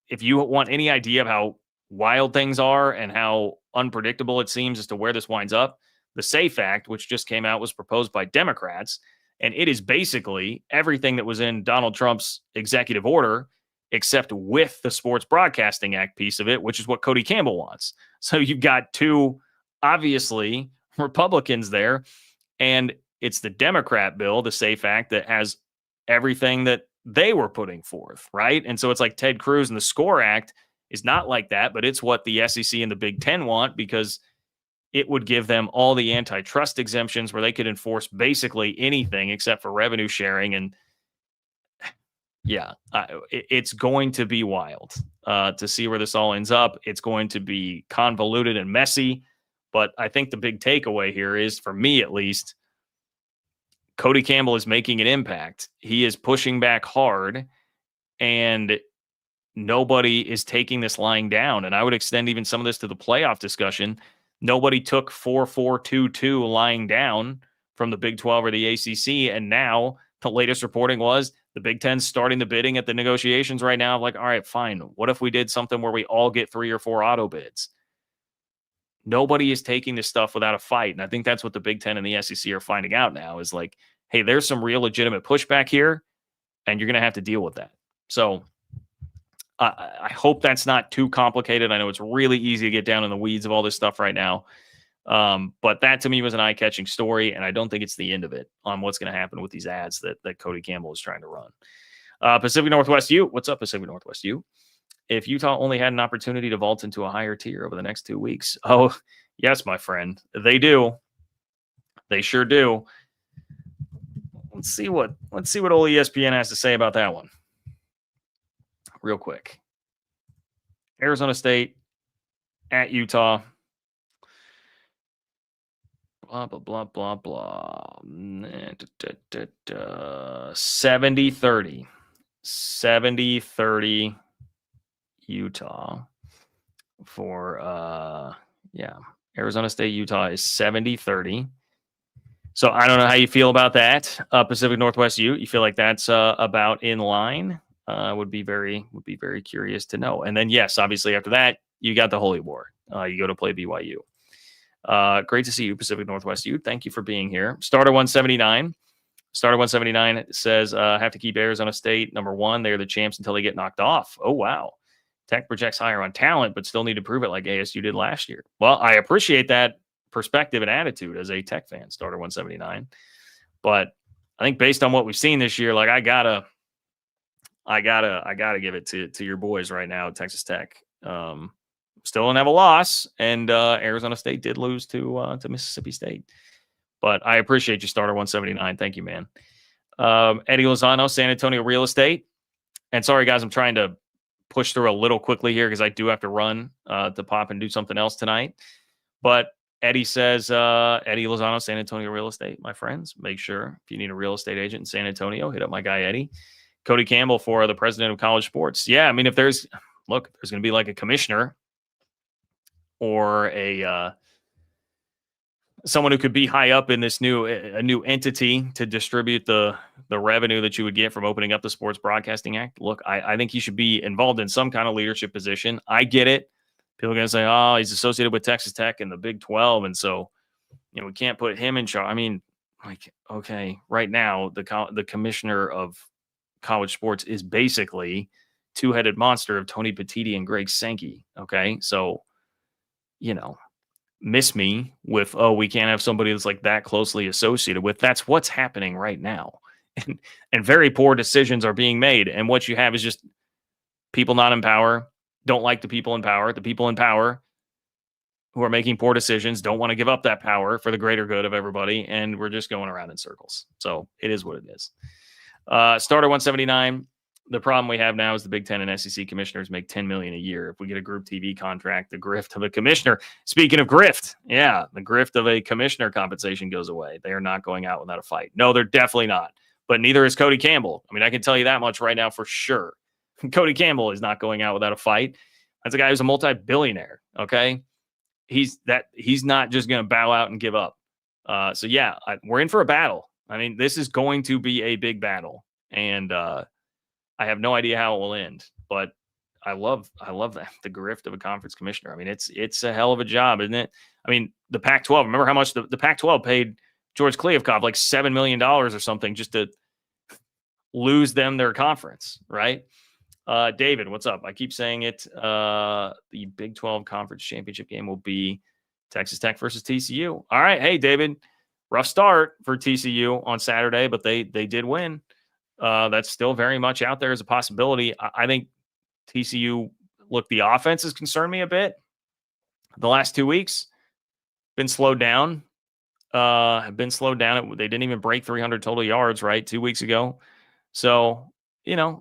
If you want any idea of how wild things are and how unpredictable it seems as to where this winds up, the SAFE Act, which just came out, was proposed by Democrats, and it is basically everything that was in Donald Trump's executive order, except with the Sports Broadcasting Act piece of it, which is what Cody Campbell wants. So you've got two, obviously, Republicans there, and it's the Democrat bill, the SAFE Act, that has everything that they were putting forth, right? And so it's like Ted Cruz, and the SCORE Act is not like that, but it's what the SEC and the Big Ten want, because it would give them all the antitrust exemptions where they could enforce basically anything except for revenue sharing. And yeah, it's going to be wild to see where this all ends up. It's going to be convoluted and messy, but I think the big takeaway here is, for me at least, Cody Campbell is making an impact. He is pushing back hard, and nobody is taking this lying down. And I would extend even some of this to the playoff discussion. Nobody took 4-4-2-2 lying down from the Big 12 or the ACC. And now the latest reporting was the Big 10's starting the bidding at the negotiations right now. Like, all right, fine. What if we did something where we all get 3 or 4 auto bids? Nobody is taking this stuff without a fight. And I think that's what the Big Ten and the SEC are finding out now, is like, hey, there's some real legitimate pushback here, and you're going to have to deal with that. So I hope that's not too complicated. I know it's really easy to get down in the weeds of all this stuff right now. But that to me was an eye-catching story, and I don't think it's the end of it on what's going to happen with these ads that Cody Campbell is trying to run. Pacific Northwest U. What's up, Pacific Northwest U? If Utah only had an opportunity to vault into a higher tier over the next 2 weeks. Oh, yes, my friend. They do. They sure do. Let's see what old ESPN has to say about that one. Real quick. Arizona State at Utah. Blah, blah, blah, blah, blah. 70-30. 70-30 Utah for, Arizona State, Utah is 70-30. So I don't know how you feel about that. Pacific Northwest U, you feel like that's about in line? Would be very curious to know. And then, yes, obviously after that, you got the Holy War. You go to play BYU. Great to see you, Pacific Northwest U. Thank you for being here. Starter 179. Starter 179 says, have to keep Arizona State number 1. They're the champs until they get knocked off. Oh, wow. Tech projects higher on talent, but still need to prove it like ASU did last year. Well, I appreciate that perspective and attitude as a Tech fan, Starter 179. But I think based on what we've seen this year, like I gotta give it to your boys right now at Texas Tech. Still don't have a loss, and Arizona State did lose to Mississippi State. But I appreciate you, Starter 179. Thank you, man. Eddie Lozano, San Antonio Real Estate. And sorry, guys, I'm trying to push through a little quickly here because I do have to run to pop and do something else tonight. But Eddie says, Eddie Lozano, San Antonio Real Estate, my friends. Make sure if you need a real estate agent in San Antonio, hit up my guy, Eddie. Cody Campbell for the president of college sports. Yeah, I mean, if there's going to be like a commissioner or someone who could be high up in this new entity to distribute the revenue that you would get from opening up the Sports Broadcasting Act. Look, I think he should be involved in some kind of leadership position. I get it. People are going to say, oh, he's associated with Texas Tech and the Big 12. And so, we can't put him in charge. I mean, like, okay, right now, the commissioner of college sports is basically two-headed monster of Tony Petitti and Greg Sankey. Okay. So, miss me with, oh, we can't have somebody that's like that closely associated with. That's what's happening right now. And very poor decisions are being made. And what you have is just people not in power, don't like the people in power. The people in power who are making poor decisions don't want to give up that power for the greater good of everybody. And we're just going around in circles. So it is what it is. Starter 179. The problem we have now is the Big Ten and SEC commissioners make $10 million a year. If we get a group TV contract, the grift of a commissioner. Speaking of grift, the grift of a commissioner compensation goes away. They are not going out without a fight. No, they're definitely not. But neither is Cody Campbell. I mean, I can tell you that much right now for sure. Cody Campbell is not going out without a fight. That's a guy who's a multi-billionaire. Okay, he's not just going to bow out and give up. We're in for a battle. I mean, this is going to be a big battle, and I have no idea how it will end. But I love that, the grift of a conference commissioner. I mean, it's a hell of a job, isn't it? I mean, the Pac-12. Remember how much the Pac-12 paid George Kliavkoff, like $7 million or something, just to lose them their conference, right? David, what's up? I keep saying it. The Big 12 Conference Championship game will be Texas Tech versus TCU. All right. Hey, David, rough start for TCU on Saturday, but they did win. That's still very much out there as a possibility. I think TCU, look, the offense has concerned me a bit. The last 2 weeks, been slowed down. They didn't even break 300 total yards, right? 2 weeks ago. So,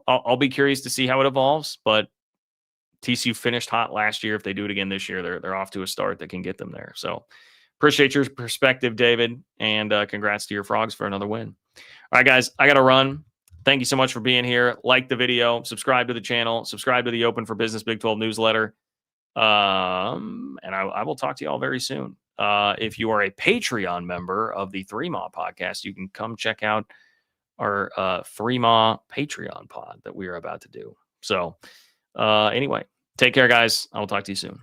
I'll be curious to see how it evolves, but TCU finished hot last year. If they do it again this year, they're off to a start that can get them there. So appreciate your perspective, David, and congrats to your Frogs for another win. All right, guys, I got to run. Thank you so much for being here. Like the video, subscribe to the channel, subscribe to the Open for Business Big 12 newsletter. And I will talk to you all very soon. If you are a Patreon member of the 3MA podcast, you can come check out our 3MA Patreon pod that we are about to do. So anyway, take care, guys. I will talk to you soon.